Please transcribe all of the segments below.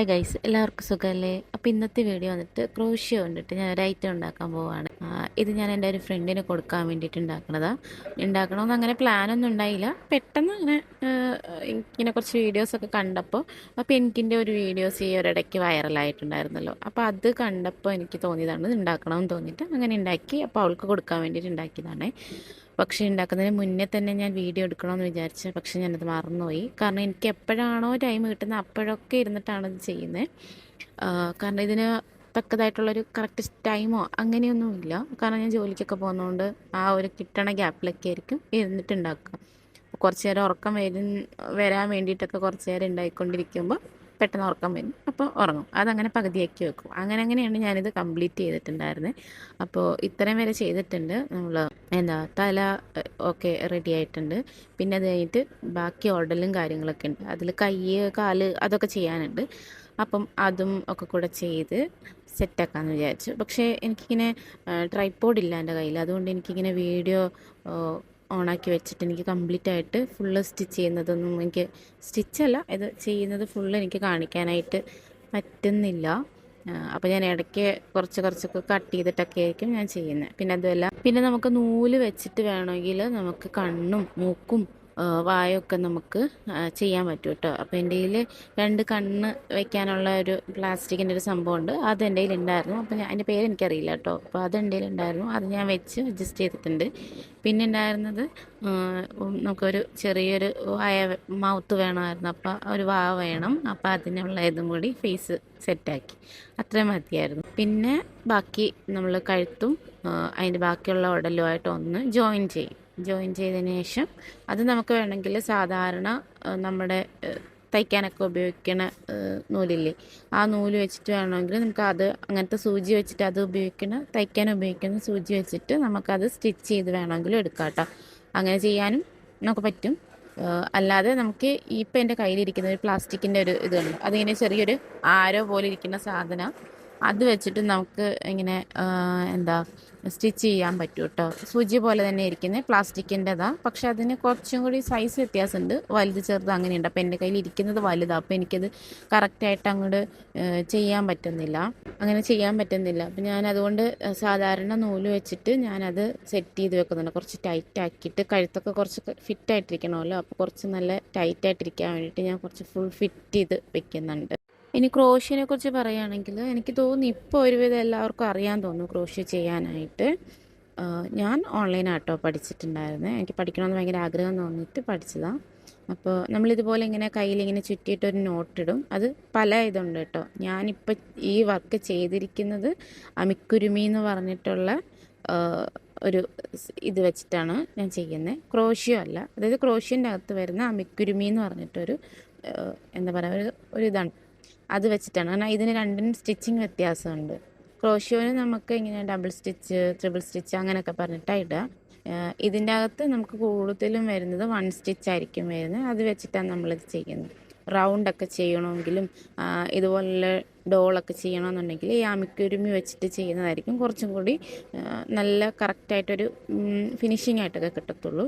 Hi guys, എല്ലാവർക്കും സുഖമല്ലേ? അപ്പോൾ ഇന്നത്തെ വീഡിയോ വന്നിട്ട് ക്രോഷ്യോ കൊണ്ടിട്ട് ഞാൻ ഒരു ഐറ്റം ഉണ്ടാക്കാൻ പോവുകയാണ്. ഇത് ഞാൻ എൻ്റെ ഒരു ഫ്രണ്ടിന് കൊടുക്കാൻ വേണ്ടിയിട്ട് ഉണ്ടാക്കണതാണ്. ഉണ്ടാക്കണമെന്ന് അങ്ങനെ പ്ലാനൊന്നും ഉണ്ടായില്ല. പെട്ടെന്ന് ഇങ്ങനെ കുറച്ച് വീഡിയോസൊക്കെ കണ്ടപ്പോൾ അപ്പോൾ എനിക്കിൻ്റെ ഒരു വീഡിയോസ് ഈ ഒരിടയ്ക്ക് വൈറലായിട്ടുണ്ടായിരുന്നല്ലോ. അപ്പോൾ അത് കണ്ടപ്പോൾ എനിക്ക് തോന്നിയതാണ് ഇത് ഉണ്ടാക്കണമെന്ന് തോന്നിയിട്ട് അങ്ങനെ ഉണ്ടാക്കി. അപ്പോൾ അവൾക്ക് കൊടുക്കാൻ വേണ്ടിയിട്ട് ഉണ്ടാക്കിയതാണ്. പക്ഷേ ഉണ്ടാക്കുന്നതിന് മുന്നേ തന്നെ ഞാൻ വീഡിയോ എടുക്കണമെന്ന് വിചാരിച്ചു. പക്ഷേ ഞാനത് മറന്നുപോയി. കാരണം എനിക്ക് എപ്പോഴാണോ ടൈം കിട്ടുന്നത് അപ്പോഴൊക്കെ ഇരുന്നിട്ടാണ് ഇത് ചെയ്യുന്നത്. കാരണം ഇതിന് തക്കതായിട്ടുള്ളൊരു കറക്റ്റ് ടൈമോ അങ്ങനെയൊന്നുമില്ല. കാരണം ഞാൻ ജോലിക്കൊക്കെ പോകുന്നതുകൊണ്ട് ആ ഒരു കിട്ടണ ഗ്യാപ്പിലൊക്കെ ആയിരിക്കും ഇരുന്നിട്ട് ഉണ്ടാക്കുക. കുറച്ച് നേരം ഉറക്കം വരാൻ വേണ്ടിയിട്ടൊക്കെ കുറച്ച് നേരം ഉണ്ടായിക്കൊണ്ടിരിക്കുമ്പോൾ പെട്ടെന്ന് ഉറക്കം വരും, അപ്പോൾ ഉറങ്ങും. അതങ്ങനെ പകുതിയാക്കി വെക്കും. അങ്ങനെയാണ് ഞാനിത് കംപ്ലീറ്റ് ചെയ്തിട്ടുണ്ടായിരുന്നത്. അപ്പോൾ ഇത്രയും വരെ ചെയ്തിട്ടുണ്ട്. നമ്മൾ തല ഒക്കെ റെഡി ആയിട്ടുണ്ട്. പിന്നെ അത് കഴിഞ്ഞിട്ട് ബാക്കി ഓർഡറിലും കാര്യങ്ങളൊക്കെ ഉണ്ട്. അതിൽ കൈ, കാല് അതൊക്കെ ചെയ്യാനുണ്ട്. അപ്പം അതും ഒക്കെ കൂടെ ചെയ്ത് സെറ്റാക്കാമെന്ന് വിചാരിച്ചു. പക്ഷേ എനിക്കിങ്ങനെ ട്രൈപോഡ് ഇല്ല എൻ്റെ കയ്യിൽ. അതുകൊണ്ട് എനിക്കിങ്ങനെ വീഡിയോ ഓണാക്കി വെച്ചിട്ട് എനിക്ക് കംപ്ലീറ്റ് ആയിട്ട് ഫുള്ള് സ്റ്റിച്ച് ചെയ്യുന്നതൊന്നും എനിക്ക് സ്റ്റിച്ചല്ല, ഇത് ചെയ്യുന്നത് ഫുള്ള് എനിക്ക് കാണിക്കാനായിട്ട് പറ്റുന്നില്ല. അപ്പോൾ ഞാൻ ഇടയ്ക്ക് കുറച്ചൊക്കെ കട്ട് ചെയ്തിട്ടൊക്കെ ആയിരിക്കും ഞാൻ ചെയ്യുന്നത്. പിന്നെ അതുമല്ല, പിന്നെ നമുക്ക് നൂല് വെച്ചിട്ട് വേണമെങ്കിൽ നമുക്ക് കണ്ണും മൂക്കും വായൊക്കെ നമുക്ക് ചെയ്യാൻ പറ്റും കേട്ടോ. അപ്പോൾ എൻ്റെ കയ്യിൽ 2 കണ്ണ് വയ്ക്കാനുള്ള ഒരു പ്ലാസ്റ്റിക്കിൻ്റെ ഒരു സംഭവമുണ്ട്. അത് എൻ്റെ കയ്യിൽ ഉണ്ടായിരുന്നു. അപ്പോൾ അതിൻ്റെ പേര് എനിക്കറിയില്ല കേട്ടോ. അപ്പോൾ അത് എൻ്റെ കയ്യിൽ ഉണ്ടായിരുന്നു. അത് ഞാൻ വെച്ച് അഡ്ജസ്റ്റ് ചെയ്തിട്ടുണ്ട്. പിന്നെ ഉണ്ടായിരുന്നത് നമുക്കൊരു ചെറിയൊരു മൗത്ത് വേണമായിരുന്നു. അപ്പോൾ ഒരു വാ വേണം. അപ്പോൾ അതിനുള്ള ഇതും കൂടി ഫേസ് സെറ്റാക്കി. അത്രയും മതിയായിരുന്നു. പിന്നെ ബാക്കി നമ്മൾ കഴുത്തും അതിൻ്റെ ബാക്കിയുള്ള ഉടലുമായിട്ട് ഒന്ന് ജോയിൻ ചെയ്തതിന് ശേഷം അത് നമുക്ക് വേണമെങ്കിൽ സാധാരണ നമ്മുടെ തയ്ക്കാനൊക്കെ ഉപയോഗിക്കണ നൂലില്ലേ, ആ നൂല് വെച്ചിട്ട് വേണമെങ്കിൽ നമുക്ക് അത് അങ്ങനത്തെ സൂചി വെച്ചിട്ട് അത് തയ്ക്കാൻ ഉപയോഗിക്കുന്ന സൂചി വെച്ചിട്ട് നമുക്കത് സ്റ്റിച്ച് ചെയ്ത് വേണമെങ്കിലും എടുക്കാം കേട്ടോ. അങ്ങനെ ചെയ്യാനും നമുക്ക് പറ്റും. അല്ലാതെ നമുക്ക് ഇപ്പം എൻ്റെ കയ്യിലിരിക്കുന്ന ഒരു പ്ലാസ്റ്റിക്കിൻ്റെ ഒരു ഇതുണ്ട്. അതിങ്ങനെ ചെറിയൊരു ആരോ പോലെ ഇരിക്കുന്ന സാധനം, അത് വെച്ചിട്ട് നമുക്ക് ഇങ്ങനെ സ്റ്റിച്ച് ചെയ്യാൻ പറ്റും കേട്ടോ. സൂചി പോലെ തന്നെ ഇരിക്കുന്നത് പ്ലാസ്റ്റിക്കിൻ്റെതാണ്. പക്ഷെ അതിന് കുറച്ചും കൂടി സൈസ് വ്യത്യാസമുണ്ട്, വലുത് ചെറുത് അങ്ങനെയുണ്ട്. അപ്പോൾ എൻ്റെ കയ്യിൽ ഇരിക്കുന്നത് വലുതാണ്. അപ്പോൾ എനിക്കത് കറക്റ്റായിട്ട് അങ്ങോട്ട് ചെയ്യാൻ പറ്റുന്നില്ല. അപ്പം ഞാൻ അതുകൊണ്ട് സാധാരണ നൂല് വെച്ചിട്ട് ഞാനത് സെറ്റ് ചെയ്ത് വെക്കുന്നുണ്ട്. കുറച്ച് ടൈറ്റാക്കിയിട്ട് കഴുത്തൊക്കെ കുറച്ച് ഫിറ്റായിട്ടിരിക്കണമല്ലോ. അപ്പോൾ കുറച്ച് നല്ല ടൈറ്റായിട്ടിരിക്കാൻ വേണ്ടിയിട്ട് ഞാൻ കുറച്ച് ഫുൾ ഫിറ്റ് ചെയ്ത് വെക്കുന്നുണ്ട്. ഇനി ക്രോഷ്യനെ കുറിച്ച് പറയുകയാണെങ്കിൽ എനിക്ക് തോന്നുന്നു ഇപ്പോൾ ഒരുവിധം എല്ലാവർക്കും അറിയാൻ തോന്നുന്നു ക്രോഷ്യ ചെയ്യാനായിട്ട്. ഞാൻ ഓൺലൈനായിട്ടോ പഠിച്ചിട്ടുണ്ടായിരുന്നത്. എനിക്ക് പഠിക്കണമെന്ന് ഭയങ്കര ആഗ്രഹം തോന്നിയിട്ട് പഠിച്ചതാണ്. അപ്പോൾ നമ്മളിതുപോലെ ഇങ്ങനെ കയ്യിലിങ്ങനെ ചുറ്റിയിട്ടൊരു നോട്ടിടും. അത് പല ഇതുണ്ട് കേട്ടോ. ഞാനിപ്പോൾ ഈ വർക്ക് ചെയ്തിരിക്കുന്നത് അമിക്കുരുമി എന്ന് പറഞ്ഞിട്ടുള്ള ഒരു ഇത് വെച്ചിട്ടാണ് ഞാൻ ചെയ്യുന്നത്. ക്രോഷ്യോ അല്ല, അതായത് ക്രോഷ്യൻ്റെ അകത്ത് വരുന്ന അമിക്കുരുമി എന്ന് പറഞ്ഞിട്ടൊരു എന്താ പറയുക ഒരു ഇതാണ്, അത് വെച്ചിട്ടാണ്. കാരണം ഇതിന് രണ്ടിനും സ്റ്റിച്ചിങ് വ്യത്യാസമുണ്ട്. ക്രോഷ്യോന് നമുക്ക് ഇങ്ങനെ ഡബിൾ സ്റ്റിച്ച്, ട്രിപ്പിൾ സ്റ്റിച്ച് അങ്ങനെയൊക്കെ പറഞ്ഞിട്ടാണ് ഇടുക. ഇതിൻ്റെ അകത്ത് നമുക്ക് കൂടുതലും വരുന്നത് 1 സ്റ്റിച്ച് ആയിരിക്കും വരുന്നത്. അത് വെച്ചിട്ടാണ് നമ്മളിത് ചെയ്യുന്നത്. റൗണ്ടൊക്കെ ചെയ്യണമെങ്കിലും ഇതുപോലെ ഡോളൊക്കെ ചെയ്യണമെന്നുണ്ടെങ്കിൽ ഈ അമിക്കുരുമി വെച്ചിട്ട് ചെയ്യുന്നതായിരിക്കും കുറച്ചും കൂടി നല്ല കറക്റ്റായിട്ടൊരു ഫിനിഷിംഗ് ആയിട്ടൊക്കെ കിട്ടത്തുള്ളൂ.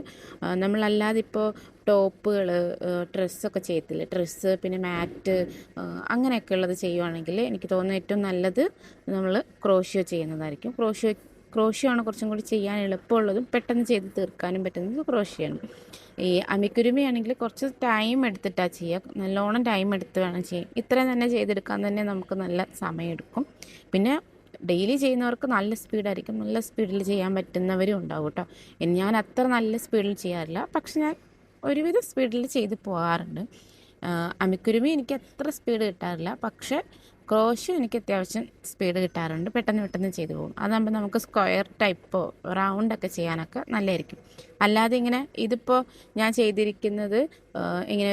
നമ്മളല്ലാതെ ഇപ്പോൾ ടോപ്പുകൾ, ഡ്രസ്സൊക്കെ ചെയ്യത്തില്ലേ, ഡ്രസ്സ് പിന്നെ മാറ്റ് അങ്ങനെയൊക്കെ ഉള്ളത് ചെയ്യുവാണെങ്കിൽ എനിക്ക് തോന്നുന്നു ഏറ്റവും നല്ലത് നമ്മൾ ക്രോഷ്യോ ചെയ്യുന്നതായിരിക്കും. ക്രോഷ്യോ ആണ് കുറച്ചും കൂടി ചെയ്യാൻ എളുപ്പമുള്ളതും പെട്ടെന്ന് ചെയ്ത് തീർക്കാനും പറ്റുന്നത് ക്രോഷ്യാണ്. ഈ അമിക്കുരുമയാണെങ്കിൽ കുറച്ച് ടൈം എടുത്തിട്ടാണ് ചെയ്യുക. നല്ലോണം ടൈം എടുത്ത് വേണം ചെയ്യാൻ. ഇത്രയും തന്നെ ചെയ്തെടുക്കാൻ തന്നെ നമുക്ക് നല്ല സമയമെടുക്കും. പിന്നെ ഡെയിലി ചെയ്യുന്നവർക്ക് നല്ല സ്പീഡായിരിക്കും. നല്ല സ്പീഡിൽ ചെയ്യാൻ പറ്റുന്നവരും ഉണ്ടാവും കേട്ടോ. ഞാൻ അത്ര നല്ല സ്പീഡിൽ ചെയ്യാറില്ല, പക്ഷെ ഞാൻ ഒരുവിധ സ്പീഡിൽ ചെയ്ത് പോകാറുണ്ട്. അമിക്കുരുമി എനിക്ക് അത്ര സ്പീഡ് കിട്ടാറില്ല, പക്ഷേ ക്രോഷ്യോ എനിക്ക് അത്യാവശ്യം സ്പീഡ് കിട്ടാറുണ്ട്. പെട്ടെന്ന് ചെയ്തു പോകും. അതാകുമ്പോൾ നമുക്ക് സ്ക്വയർ ടൈപ്പോ റൗണ്ടൊക്കെ ചെയ്യാനൊക്കെ നല്ലതായിരിക്കും. അല്ലാതെ ഇങ്ങനെ ഇതിപ്പോൾ ഞാൻ ചെയ്തിരിക്കുന്നത് ഇങ്ങനെ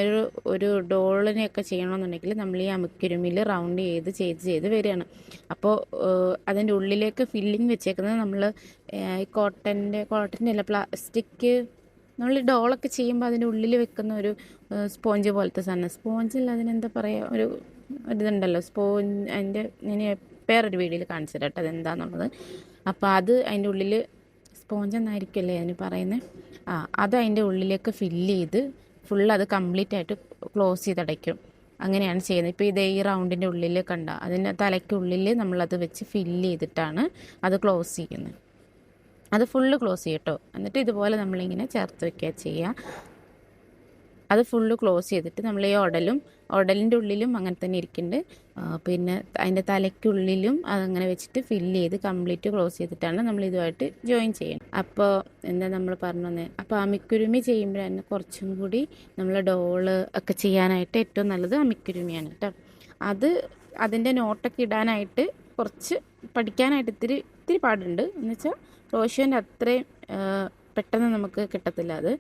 ഒരു ഡോളിനെയൊക്കെ ചെയ്യണമെന്നുണ്ടെങ്കിൽ നമ്മൾ ഈ അമിക്കുരുമിയിൽ റൗണ്ട് ചെയ്ത് വരികയാണ്. അപ്പോൾ അതിൻ്റെ ഉള്ളിലേക്ക് ഫില്ലിങ് വെച്ചേക്കുന്നത് നമ്മൾ ഈ കോട്ടൻ്റെ അല്ല, പ്ലാസ്റ്റിക്, നമ്മൾ ഡോളൊക്കെ ചെയ്യുമ്പോൾ അതിൻ്റെ ഉള്ളിൽ വെക്കുന്ന ഒരു സ്പോഞ്ച് പോലത്തെ സാധനം, സ്പോഞ്ചല്ല അതിനെന്താ പറയുക, ഒരു ഇതുണ്ടല്ലോ അതിൻ്റെ ഞാൻ വേറൊരു വീഡിയോയിൽ കാണിച്ചു തരാം കേട്ടോ അതെന്താണെന്നുള്ളത്. അപ്പോൾ അത് അതിൻ്റെ ഉള്ളിൽ സ്പോഞ്ച് എന്നായിരിക്കുമല്ലേ അതിന് പറയുന്നത്. അത് അതിൻ്റെ ഉള്ളിലേക്ക് ഫില്ല് ചെയ്ത് ഫുൾ അത് കംപ്ലീറ്റ് ആയിട്ട് ക്ലോസ് ചെയ്തടയ്ക്കും. അങ്ങനെയാണ് ചെയ്യുന്നത്. ഇപ്പോൾ ഇതേ ഈ റൗണ്ടിൻ്റെ ഉള്ളിൽ കണ്ട അതിൻ്റെ തലയ്ക്കുള്ളിൽ നമ്മളത് വെച്ച് ഫില്ല് ചെയ്തിട്ടാണ് അത് ക്ലോസ് ചെയ്യുന്നത്. അത് ഫുള്ള് ക്ലോസ് ചെയ്യട്ടോ. എന്നിട്ട് ഇതുപോലെ നമ്മളിങ്ങനെ ചേർത്ത് വയ്ക്കുക ചെയ്യുക. അത് ഫുള്ള് ക്ലോസ് ചെയ്തിട്ട് നമ്മൾ ഈ ഉടലിൻ്റെ ഉള്ളിലും അങ്ങനെ തന്നെ ഇരിക്കുന്നുണ്ട്. പിന്നെ അതിൻ്റെ തലയ്ക്കുള്ളിലും അതങ്ങനെ വെച്ചിട്ട് ഫില്ല് ചെയ്ത് കംപ്ലീറ്റ് ക്ലോസ് ചെയ്തിട്ടാണ് നമ്മൾ ഇതുമായിട്ട് ജോയിൻ ചെയ്യുന്നത്. അപ്പോൾ എന്താ നമ്മൾ പറഞ്ഞു തന്നെ, അപ്പോൾ അമിക്കുരുമി ചെയ്യുമ്പോഴാണ് കുറച്ചും കൂടി നമ്മൾ ഡോള് ഒക്കെ ചെയ്യാനായിട്ട് ഏറ്റവും നല്ലത് അമിക്കുരുമിയാണ് കേട്ടോ. അതിൻ്റെ നോട്ടൊക്കെ ഇടാനായിട്ട് കുറച്ച് പഠിക്കാനായിട്ട് ഇത്തിരി പാടുണ്ട്. എന്ന് വെച്ചാൽ ക്രോഷ്യോൻ്റെ അത്രയും പെട്ടെന്ന് നമുക്ക് കിട്ടത്തില്ല. അത്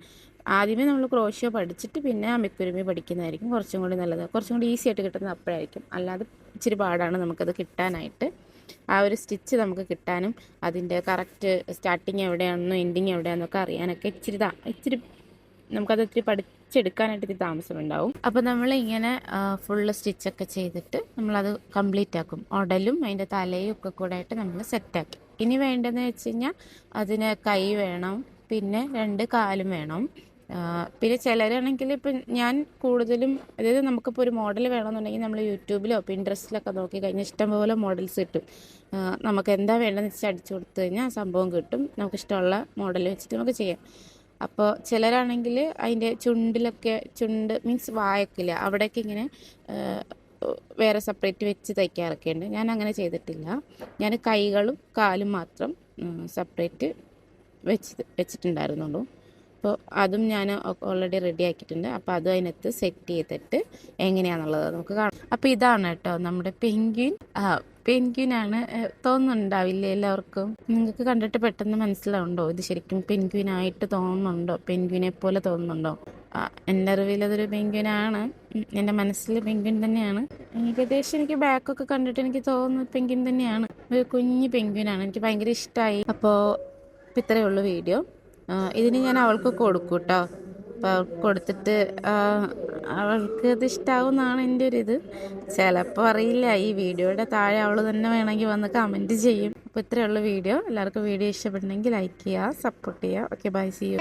ആദ്യമേ നമ്മൾ ക്രോഷ്യോ പഠിച്ചിട്ട് പിന്നെ അമിക്കുരുമി പഠിക്കുന്നതായിരിക്കും കുറച്ചും കൂടി നല്ലത്. കുറച്ചും കൂടി ഈസി ആയിട്ട് കിട്ടുന്നത് അപ്പോഴായിരിക്കും. അല്ലാതെ ഇച്ചിരി പാടാണ് നമുക്കത് കിട്ടാനായിട്ട്. ആ ഒരു സ്റ്റിച്ച് നമുക്ക് കിട്ടാനും അതിൻ്റെ കറക്റ്റ് സ്റ്റാർട്ടിങ് എവിടെയാണെന്നോ എൻഡിങ് എവിടെയാണെന്നൊക്കെ അറിയാനൊക്കെ ഇച്ചിരി നമുക്കത് ഇത്തിരി പഠിച്ചെടുക്കാനായിട്ട് ഇത്തിരി താമസമുണ്ടാവും. അപ്പോൾ നമ്മളിങ്ങനെ ഫുള്ള് സ്റ്റിച്ചൊക്കെ ചെയ്തിട്ട് നമ്മളത് കംപ്ലീറ്റ് ആക്കും. ഉടലും അതിൻ്റെ തലയും ഒക്കെ കൂടെ ആയിട്ട് നമ്മൾ സെറ്റാക്കി. ഇനി വേണ്ടതെന്ന് വെച്ച് കഴിഞ്ഞാൽ അതിന് കൈ വേണം, പിന്നെ 2 കാലും വേണം. പിന്നെ ചിലരാണെങ്കിൽ ഇപ്പം ഞാൻ കൂടുതലും, അതായത് നമുക്കിപ്പോൾ ഒരു മോഡൽ വേണമെന്നുണ്ടെങ്കിൽ നമ്മൾ യൂട്യൂബിലോ പിൻട്രസ്റ്റിലൊക്കെ നോക്കി കഴിഞ്ഞാൽ ഇഷ്ടംപോലെ മോഡൽസ് കിട്ടും. നമുക്ക് എന്താ വേണ്ടതെന്ന് വെച്ചാൽ അടിച്ചു കൊടുത്തു കഴിഞ്ഞാൽ സംഭവം കിട്ടും. നമുക്കിഷ്ടമുള്ള മോഡൽ വെച്ചിട്ട് നമുക്ക് ചെയ്യാം. അപ്പോൾ ചിലരാണെങ്കിൽ അതിൻ്റെ ചുണ്ട് മീൻസ് വായക്കില്ല, അവിടേക്ക് ഇങ്ങനെ വേറെ സെപ്പറേറ്റ് വെച്ച് തയ്ക്കാറൊക്കെ ഉണ്ട്. ഞാൻ അങ്ങനെ ചെയ്തിട്ടില്ല. ഞാൻ കൈകളും കാലും മാത്രം സെപ്പറേറ്റ് വെച്ചിട്ടുണ്ടായിരുന്നുള്ളൂ. അപ്പോൾ അതും ഞാൻ ഓൾറെഡി റെഡി ആക്കിയിട്ടുണ്ട്. അപ്പോൾ അതും അതിനകത്ത് സെറ്റ് ചെയ്തിട്ട് എങ്ങനെയാണെന്നുള്ളത് നമുക്ക് കാണാം. അപ്പോൾ ഇതാണ് കേട്ടോ നമ്മുടെ പെൻഗ്വിനാണ്. തോന്നുന്നുണ്ടാവില്ലേ എല്ലാവർക്കും? നിങ്ങൾക്ക് കണ്ടിട്ട് പെട്ടെന്ന് മനസ്സിലാവുണ്ടോ ഇത് ശരിക്കും പെൻഗ്വിനായിട്ട് തോന്നുന്നുണ്ടോ? പെൻഗ്വിനെ പോലെ തോന്നുന്നുണ്ടോ? എൻ്റെ അറിവിൽ അതൊരു പെൻഗ്വിനാണ്. എൻ്റെ മനസ്സിൽ പെൻഗ്വിൻ തന്നെയാണ്. ഏകദേശം എനിക്ക് ബാക്കൊക്കെ കണ്ടിട്ട് എനിക്ക് തോന്നുന്നു പെൻഗ്വിൻ തന്നെയാണ്. ഒരു കുഞ്ഞു പെൻഗ്വിനാണ്. എനിക്ക് ഭയങ്കര ഇഷ്ടമായി. അപ്പോൾ ഇത്രയേ ഉള്ളൂ വീഡിയോ. ഇതിന് ഞാൻ അവൾക്ക് കൊടുക്കും കേട്ടോ. അപ്പോൾ അവൾക്ക് കൊടുത്തിട്ട് അവൾക്ക് ഇത് ഇഷ്ടമാവുമെന്നാണ് എൻ്റെ ഒരു ഇത്. ചിലപ്പോൾ അറിയില്ല. ഈ വീഡിയോയുടെ താഴെ അവൾ തന്നെ വേണമെങ്കിൽ വന്ന് കമൻറ്റ് ചെയ്യും. അപ്പോൾ ഇത്രയേ ഉള്ളൂ വീഡിയോ. എല്ലാവർക്കും വീഡിയോ ഇഷ്ടപ്പെട്ടെങ്കിൽ ലൈക്ക് ചെയ്യുക, സപ്പോർട്ട് ചെയ്യുക. Okay, bye, see U.